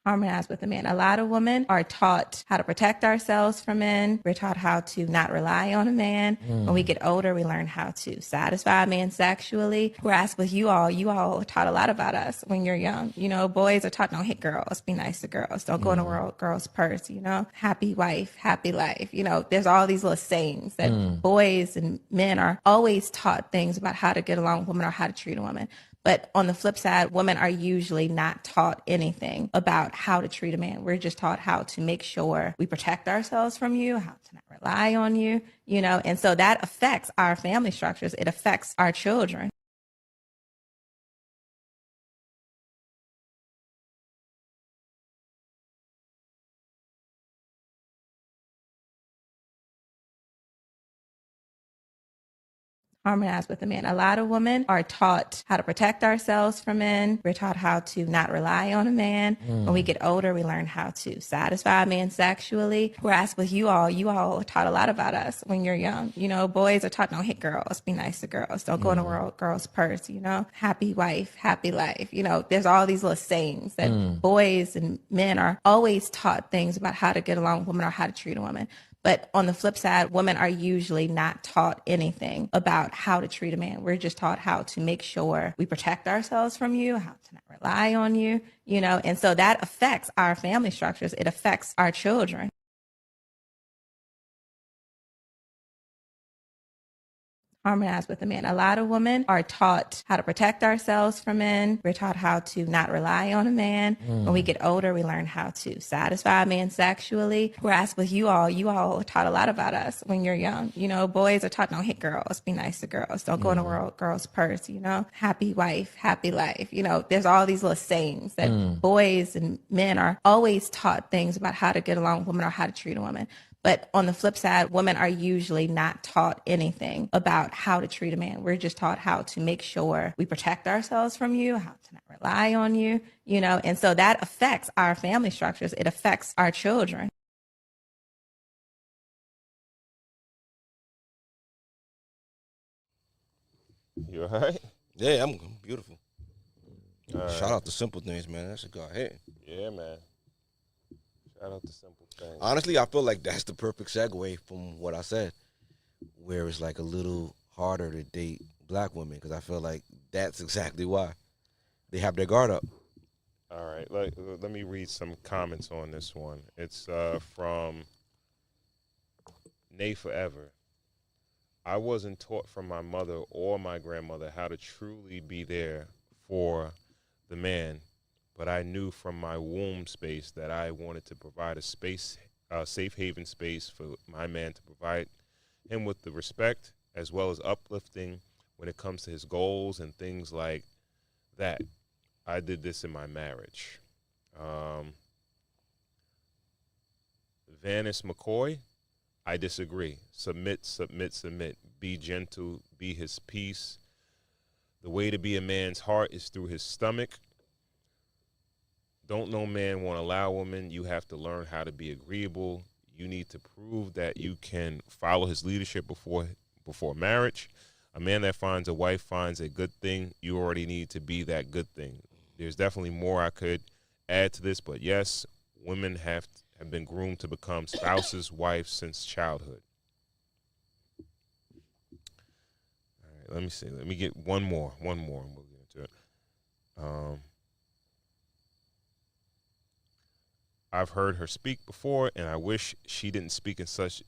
harmonize with a man. A lot of women are taught how to protect ourselves from men. We're taught how to not rely on a man. When we get older, we learn how to satisfy a man sexually. Whereas with you all are taught a lot about us when you're young. You know, boys are taught don't hit girls, be nice to girls, don't go in a girl's purse, you know, happy wife, happy life. You know, there's all these little sayings that boys and men are always taught things about how to get along with women or how to treat a woman. But on the flip side, women are usually not taught anything about how to treat a man. We're just taught how to make sure we protect ourselves from you, how to not rely on you, you know, and so that affects our family structures. It affects our children. Harmonize with a man. A lot of women are taught how to protect ourselves from men. We're taught how to not rely on a man. When we get older, we learn how to satisfy a man sexually. Whereas with you all are taught a lot about us when you're young. You know, boys are taught don't hit girls, be nice to girls, don't go in a girl's purse, you know, happy wife, happy life. You know, there's all these little sayings that boys and men are always taught things about how to get along with women or how to treat a woman. But on the flip side, women are usually not taught anything about how to treat a man. We're just taught how to make sure we protect ourselves from you, how to not rely on you, you know, and so that affects our family structures. It affects our children. Harmonize with a man. A lot of women are taught how to protect ourselves from men. We're taught how to not rely on a man. When we get older, we learn how to satisfy a man sexually. Whereas with you all are taught a lot about us when you're young. You know, boys are taught don't hit girls, be nice to girls, don't go in a girl's purse, you know, happy wife, happy life. You know, there's all these little sayings that boys and men are always taught things about how to get along with women or how to treat a woman. But on the flip side, women are usually not taught anything about how to treat a man. We're just taught how to make sure we protect ourselves from you, how to not rely on you, you know, and so that affects our family structures. It affects our children. You all right? Yeah, I'm beautiful. All Shout right. out to Simple Things, man. That should go ahead. Yeah, man. Shout out to Simple Things. Honestly, I feel like that's the perfect segue from what I said, where it's like a little harder to date black women because I feel like that's exactly why they have their guard up. All right. Let me read some comments on this one. It's from Nay Forever. I wasn't taught from my mother or my grandmother how to truly be there for the man, but I knew from my womb space that I wanted to provide a safe haven space for my man to provide him with the respect as well as uplifting when it comes to his goals and things like that. I did this in my marriage. Vanis McCoy, I disagree. Submit, submit, submit. Be gentle, be his peace. The way to be a man's heart is through his stomach. Don't no man want to allow woman. You have to learn how to be agreeable. You need to prove that you can follow his leadership before marriage. A man that finds a wife finds a good thing. You already need to be that good thing. There's definitely more I could add to this, but yes, women have been groomed to become spouses, wives since childhood. All right, let me see. Let me get one more, and we'll get into it. I've heard her speak before, and I wish she didn't speak in such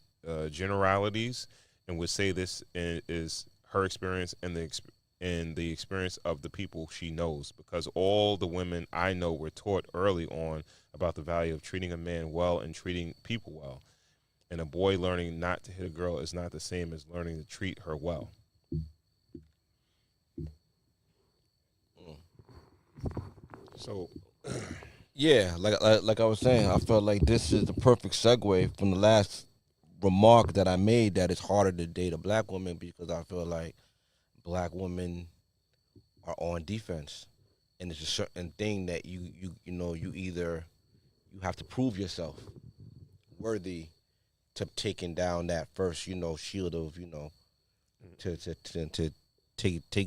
generalities and would say this is her experience and the experience of the people she knows, because all the women I know were taught early on about the value of treating a man well and treating people well. And a boy learning not to hit a girl is not the same as learning to treat her well. So, Yeah, like I was saying, I felt like this is the perfect segue from the last remark that I made that it's harder to date a black woman because I feel like black women are on defense, and it's a certain thing that you know you either you have to prove yourself worthy to taking down that first shield of to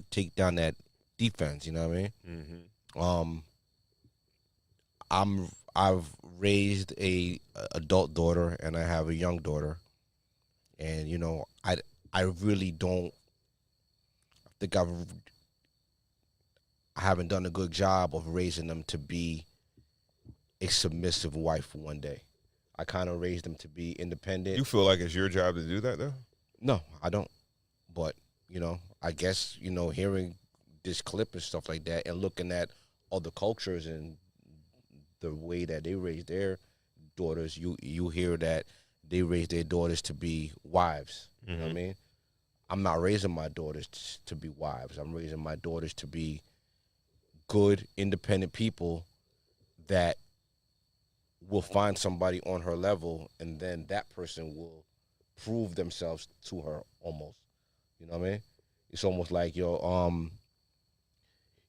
take down that defense. You know what I mean? mm-hmm. Um, I'm I've raised a adult daughter and I have a young daughter, and you know, I really don't think I haven't done a good job of raising them to be a submissive wife one day. I kind of raised them to be independent. You feel like it's your job to do that, though? No, I don't. But, you know, I guess, you know, hearing this clip and stuff like that and looking at other cultures and the way that they raise their daughters, you hear that they raise their daughters to be wives. You know what I mean? I'm not raising my daughters to be wives. I'm raising my daughters to be good, independent people that will find somebody on her level, and then that person will prove themselves to her almost. You know what I mean? It's almost like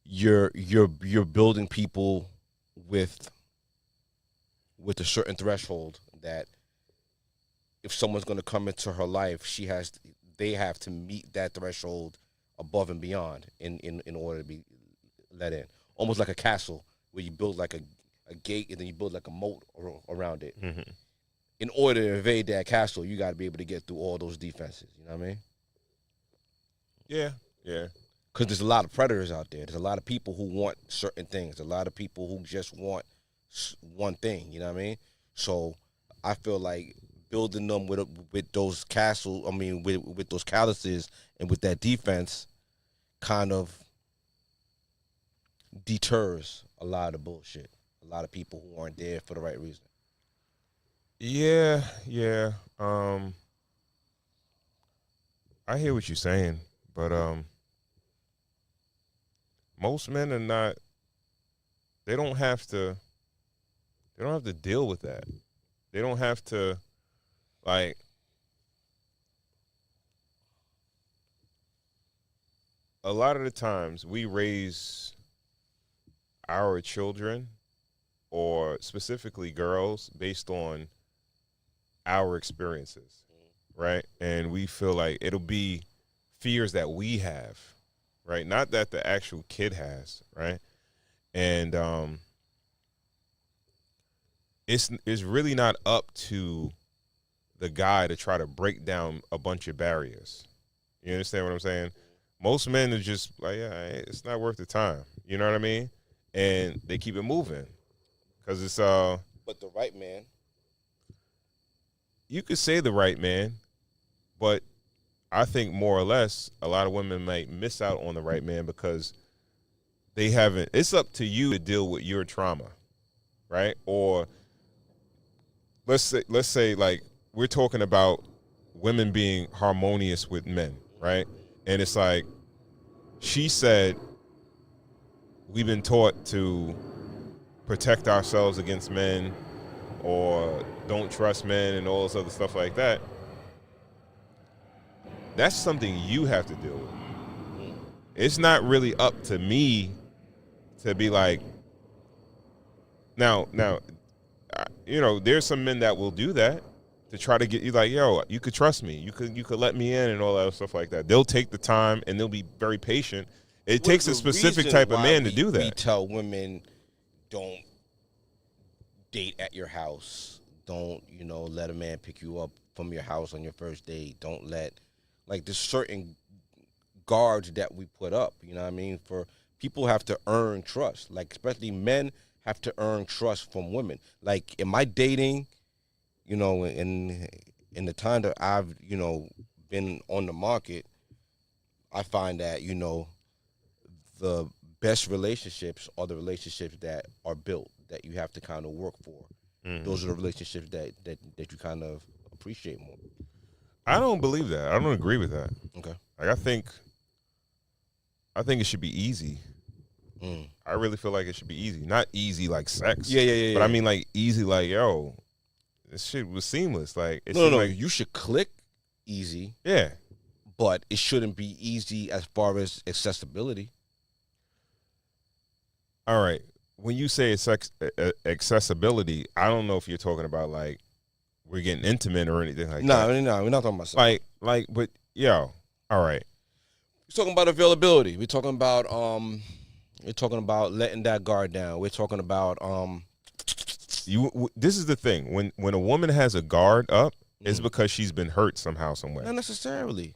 you're building people with a certain threshold that if someone's going to come into her life, they have to meet that threshold above and beyond in order to be let in. Almost like a castle where you build like a gate and then you build like a moat around it. Mm-hmm. In order to invade that castle, you got to be able to get through all those defenses. You know what I mean? Yeah, yeah. Because there's a lot of predators out there. There's a lot of people who want certain things. A lot of people who just want one thing. You know what I mean? So I feel like building them with those castles, with those calluses and with that defense kind of deters a lot of bullshit. A lot of people who aren't there for the right reason. Yeah. I hear what you're saying, but most men are not. They don't have to deal with that. They don't have to, like. A lot of the times we raise our children, or specifically girls, based on our experiences, right? And we feel like it'll be fears that we have, right? Not that the actual kid has, right? And it's really not up to the guy to try to break down a bunch of barriers. You understand what I'm saying? Most men are just like, yeah, it's not worth the time. You know what I mean? And they keep it moving. Because it's But the right man. You could say the right man, but I think more or less a lot of women might miss out on the right man because they haven't. It's up to you to deal with your trauma, right? Or let's say like we're talking about women being harmonious with men, right? And it's like she said we've been taught to protect ourselves against men or don't trust men and all this other stuff like that. That's something you have to deal with. It's not really up to me to be like, now, you know, there's some men that will do that to try to get you like, yo, you could trust me. You could let me in and all that stuff like that. They'll take the time and they'll be very patient. It takes a specific type of man to do that. We tell women, don't date at your house. Don't, let a man pick you up from your house on your first date. Don't let, like, there's certain guards that we put up, you know what I mean? For people have to earn trust. Like, especially men have to earn trust from women. Like, in my dating, in the time that I've, been on the market, I find that, the best relationships are the relationships that are built, that you have to kind of work for. Mm-hmm. Those are the relationships that you kind of appreciate more. I don't believe that. I don't agree with that. Okay. Like I think it should be easy. I really feel like it should be easy. Not easy like sex. Yeah. But I mean like easy like, yo, this shit was seamless. Like No, like, you should click easy. Yeah. But it shouldn't be easy as far as accessibility. All right. When you say accessibility, I don't know if you're talking about like we're getting intimate or anything like that. No, we're not talking about sex. Like, but yo, all right. We're talking about availability. We're talking about letting that guard down. We're talking about This is the thing. When a woman has a guard up, it's because she's been hurt somehow, somewhere. Not necessarily.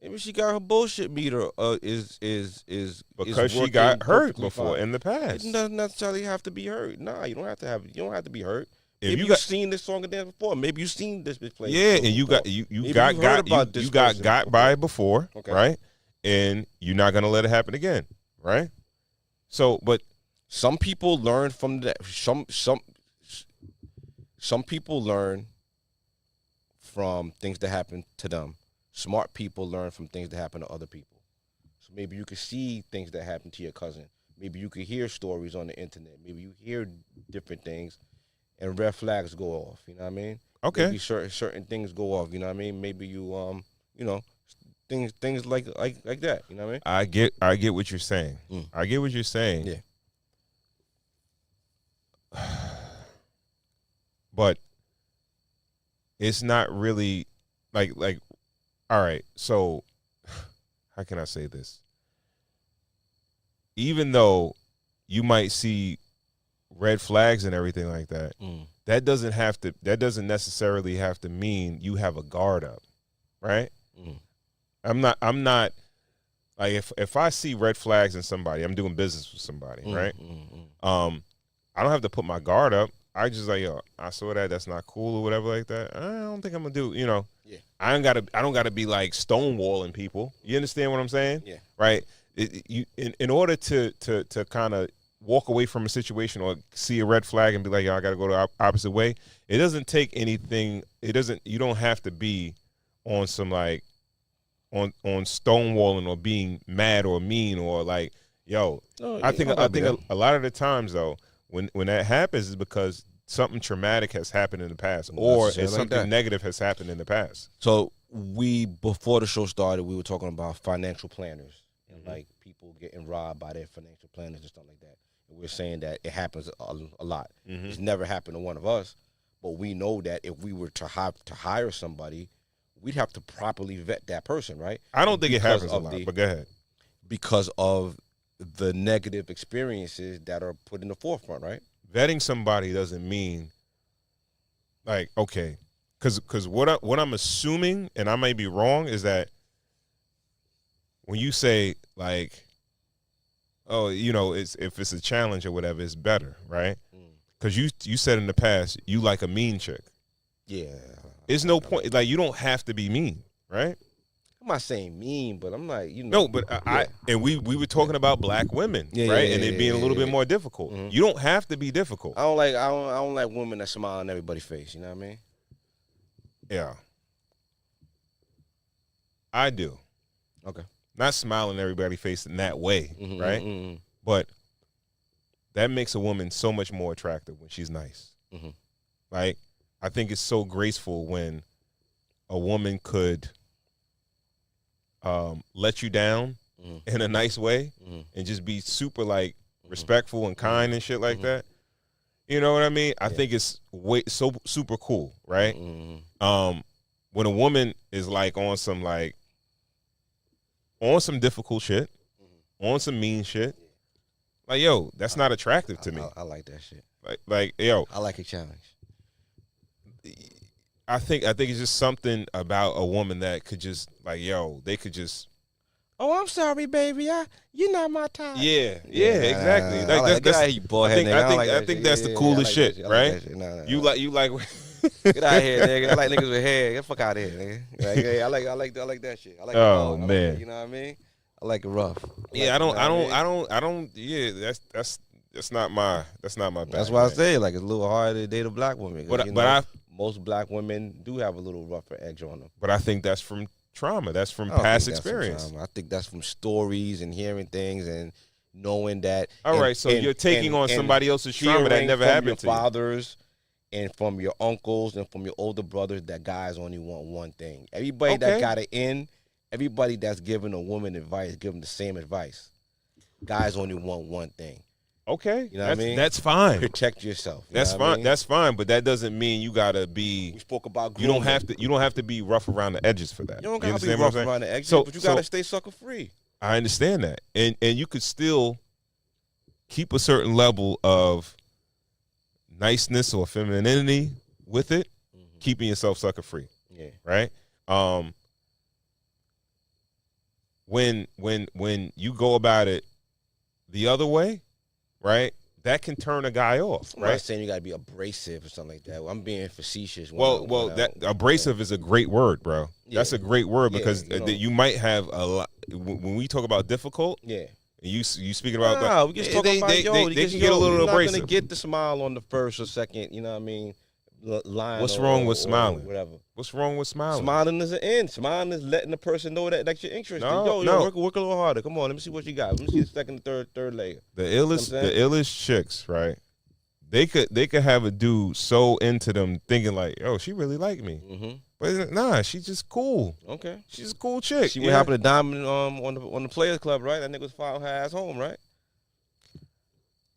Maybe she got her bullshit meter is because she got hurt before in the past. It doesn't necessarily have to be hurt. Nah, you don't have to be hurt. If Maybe you've seen this song and dance before. Maybe you've seen this play. Yeah, and you got by it before, right? And you're not gonna let it happen again, right? So, but some people learn from that. Some people learn from things that happen to them. Smart people learn from things that happen to other people. So maybe you could see things that happen to your cousin. Maybe you could hear stories on the internet. Maybe you hear different things, and red flags go off. You know what I mean? Okay. Maybe certain things go off. You know what I mean? Maybe you things like that. You know what I mean? I get what you're saying. I get what you're saying. Yeah. But it's not really like all right, so how can I say this? Even though you might see red flags and everything like that, that doesn't necessarily have to mean you have a guard up, right? I'm not like if I see red flags in somebody, I'm doing business with somebody, right? I don't have to put my guard up. I just like, yo, I saw that. That's not cool or whatever like that. I don't think I'm gonna do. Yeah. I don't gotta be like stonewalling people. You understand what I'm saying? Yeah. Right. In order to kind of walk away from a situation or see a red flag and be like, yo, I gotta go the opposite way. It doesn't take anything. You don't have to be on some like on stonewalling or being mad or mean or like, yo. I think a lot of the times though, when that happens is because something traumatic has happened in the past or something negative has happened in the past. So before the show started, we were talking about financial planners and like people getting robbed by their financial planners and stuff like that. And we're saying that it happens a lot. It's never happened to one of us, but we know that if we were to hire somebody, we'd have to properly vet that person, right? I don't think it happens a lot, but go ahead. Because of the negative experiences that are put in the forefront, right? Vetting somebody doesn't mean like, okay, because what I'm assuming, and I may be wrong, is that when you say like, oh, if it's a challenge or whatever, it's better, right? Because you said in the past you like a mean chick. Yeah. There's no point. Like, you don't have to be mean, right? I'm not saying mean, but I'm like, No, but we were talking about black women, right? And it being a little bit more difficult. You don't have to be difficult. I don't like women that smile on everybody's face. You know what I mean? Yeah. I do. Okay. Not smiling everybody's face in that way, right? But that makes a woman so much more attractive when she's nice. Like, I think it's so graceful when a woman could let you down in a nice way and just be super like respectful and kind and shit like that. You know what I mean? I think it's so super cool, right? When a woman is like on some difficult shit, on some mean shit, like, yo, that's not attractive to me. I like that shit. Like, yo, I like a challenge. I think it's just something about a woman that could just like, yo, they could just. Oh, I'm sorry, baby. You're not my type. Yeah, exactly. I think that's the coolest shit, right? You like. Get out of here, nigga. I like niggas with hair. Get the fuck out of here, nigga. I like that shit. I like oh it man, you know what I mean? I like it rough. Yeah, I don't. Yeah, that's not my bag. That's why I say like it's a little harder to date a black woman. But most black women do have a little rougher edge on them. But I think that's from trauma. That's from past experience. I think that's from stories and hearing things and knowing that. All right, so you're taking on somebody else's trauma that never happened to you. From your fathers and from your uncles and from your older brothers that guys only want one thing. Everybody that got it in, everybody that's giving a woman advice, give them the same advice. Guys only want one thing. Okay, you know what I mean? That's fine. Protect yourself. That's fine. I mean? That's fine, but that doesn't mean you gotta be. We spoke about grooming. You don't have to be rough around the edges for that. You don't gotta be rough around the edges, but you gotta stay sucker free. I understand that, and you could still keep a certain level of niceness or femininity with it, keeping yourself sucker free. Yeah. Right. When you go about it the other way, right, that can turn a guy off. I'm right. not saying you gotta be abrasive or something like that. I'm being facetious. That abrasive is a great word, bro. Yeah. That's a great word because you know. you might have a lot. When we talk about difficult, Yeah. you speaking about, Nah, we just talking about they can get a little you're not abrasive. gonna get the smile on the first or second. You know what I mean? Line. What's wrong with smiling? Whatever. What's wrong with smiling? Smiling is an end. Smiling is letting the person know that you're interested. No. Work a little harder. Come on, let me see what you got. Let me see the second, third layer. The illest chicks, right? They could have a dude so into them thinking like, oh, she really like me. Mm-hmm. But nah, she's just cool. Okay. She's a cool chick. What happened to Diamond on the Players Club, right? That nigga was following her ass home, right?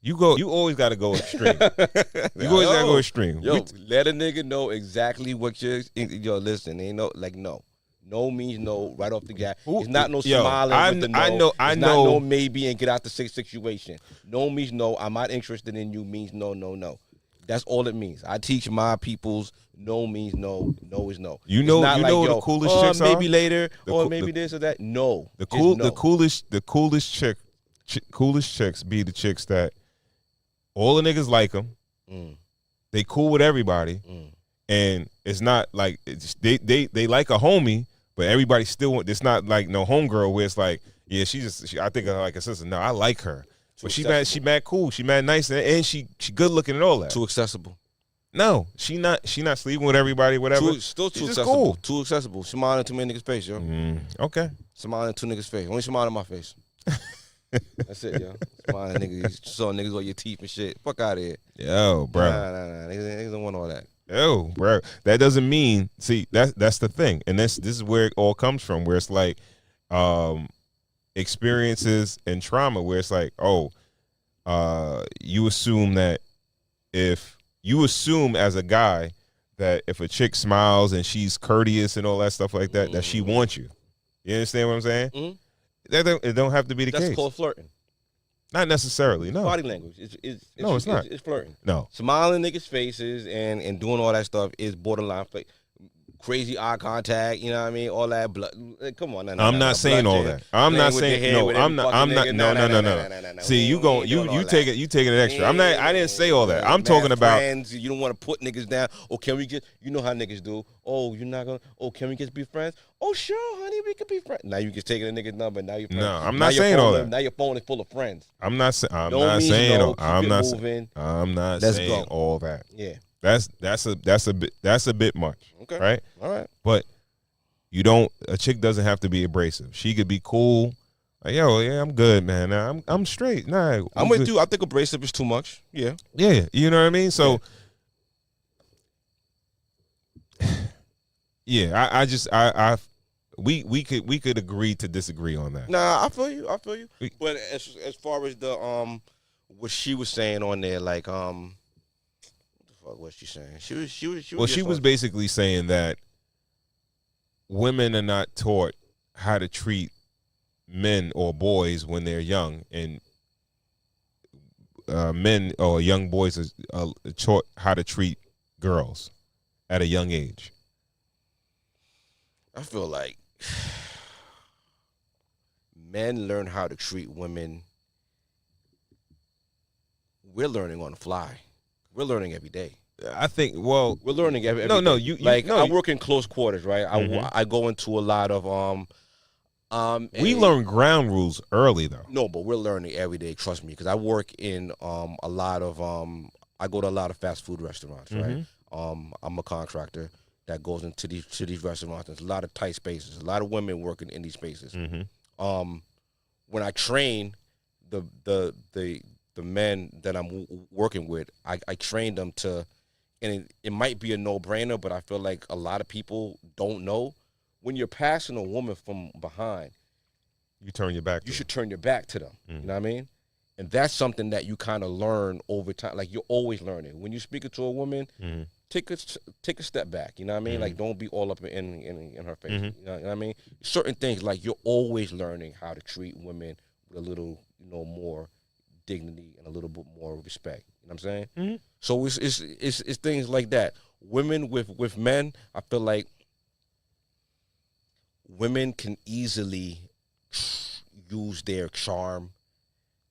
You always got to go extreme. You always got to go extreme. Let a nigga know exactly what you're. Listen, ain't no. No means no right off the gap. It's not no smiling with the no. I it's know. Not no maybe and get out the situation. No means no. I'm not interested in you means no. That's all it means. I teach my peoples no means no. No is no. You know the coolest chicks are? Maybe later or maybe this or that. No. The coolest chicks be the chicks that all the niggas like them. They cool with everybody. And it's not like they like a homie, but everybody still want. It's not like no homegirl where it's like, yeah, I think of her like a sister. No, I like her, but she mad cool, she mad nice, and she good looking and all that. Too accessible. No, she not sleeping with everybody, whatever. Still too She's accessible. Cool. Too accessible. Smiling too many niggas' face, yo. Okay. Smiling too niggas' face. Only smile in my face. That's it, yo. Smiling niggas, saw niggas on your teeth and shit. Fuck out of here. Yo, bro. Nah. Niggas don't want all that. Yo, bro. That doesn't mean. See, that's the thing, and this is where it all comes from. Where it's like, experiences and trauma. Where it's like, you assume that if you assume as a guy that if a chick smiles and she's courteous and all that stuff like that, that she wants you. You understand what I'm saying? It don't have to be the case. That's called flirting. Not necessarily, no. Body language. It's not. It's flirting. No. Smiling niggas' faces and doing all that stuff is borderline fake. Crazy eye contact, you know what I mean? All that blood. Come on. I'm not saying all that. I'm not saying no. I'm not. No. See, you take it extra. I didn't say all that. I'm talking about friends. You don't want to put niggas down. Or can we get? You know how niggas do. Oh, you're not gonna. Oh, can we just be friends? Oh, sure, honey, we can be friends. Now you just taking a nigga's number. Now you. No, I'm not saying all that. Now your phone is full of friends. I'm not saying all that. Yeah. That's a bit much. Okay. Right? All right. But a chick doesn't have to be abrasive. She could be cool. Like, yo, yeah, I'm good, man. Nah, I'm straight. Nah. I'm with you. I think abrasive is too much. Yeah. Yeah. You know what I mean? So we could agree to disagree on that. Nah, I feel you. But as far as the what she was saying on there, like what was she saying? She was basically saying that women are not taught how to treat men or boys when they're young, and men or young boys are taught how to treat girls at a young age. I feel like men learn how to treat women. We're learning on the fly. We're learning every day. I think. Well, we're learning every no. day. I work in close quarters, right? I go into a lot of we learn ground rules early, though. No, but we're learning every day. Trust me, because I work in a lot of I go to a lot of fast food restaurants, right? I'm a contractor that goes into these restaurants. There's a lot of tight spaces. A lot of women working in these spaces. When I train the men that I'm working with, I train them to, and it might be a no-brainer, but I feel like a lot of people don't know. When you're passing a woman from behind, you turn your back. You should turn your back to them. You know what I mean? And that's something that you kind of learn over time. Like, you're always learning. When you're speaking to a woman, take a step back. You know what I mean? Like, don't be all up in her face. You know what I mean? Certain things, like, you're always learning how to treat women with a little, more dignity and a little bit more respect. You know what I'm saying? Mm-hmm. So it's things like that. Women with men, I feel like women can easily use their charm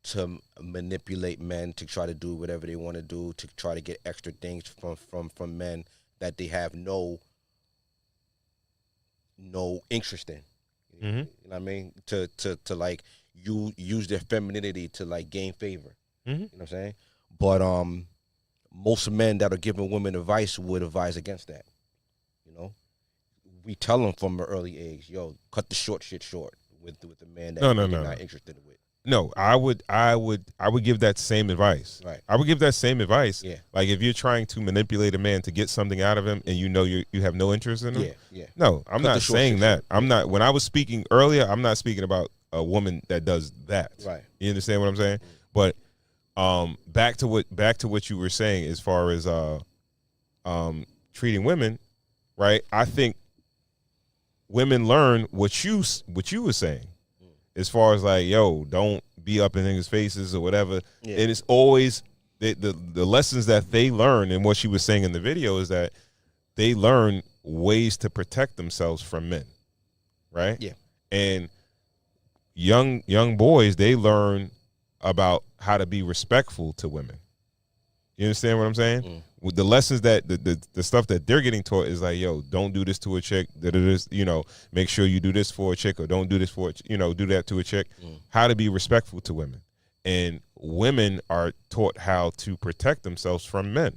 to manipulate men to try to do whatever they want to do, to try to get extra things from men that they have no interest in. Mm-hmm. You know what I mean? To like use their femininity to like gain favor. Mm-hmm. You know what I'm saying? But most men that are giving women advice would advise against that. You know, we tell them from an early age, yo, cut the short shit short with the man that you're not interested with. No, I would give that same advice. Right. I would give that same advice. Yeah. Like if you're trying to manipulate a man to get something out of him and you know you have no interest in him. Yeah, yeah. No, I'm not saying that. I'm not. When I was speaking earlier, I'm not speaking about a woman that does that. Right. You understand what I'm saying? But back to what you were saying as far as treating women, right? I think women learn what you were saying. As far as like, yo, don't be up in niggas' faces or whatever. Yeah. And it's always the lessons that they learn, and what she was saying in the video is that they learn ways to protect themselves from men, right? Yeah. And young boys, they learn about how to be respectful to women. You understand what I'm saying? With the lessons that the stuff that they're getting taught is like, yo, don't do this to a chick. You know, make sure you do this for a chick, or don't do this for do that to a chick. How to be respectful to women, and women are taught how to protect themselves from men.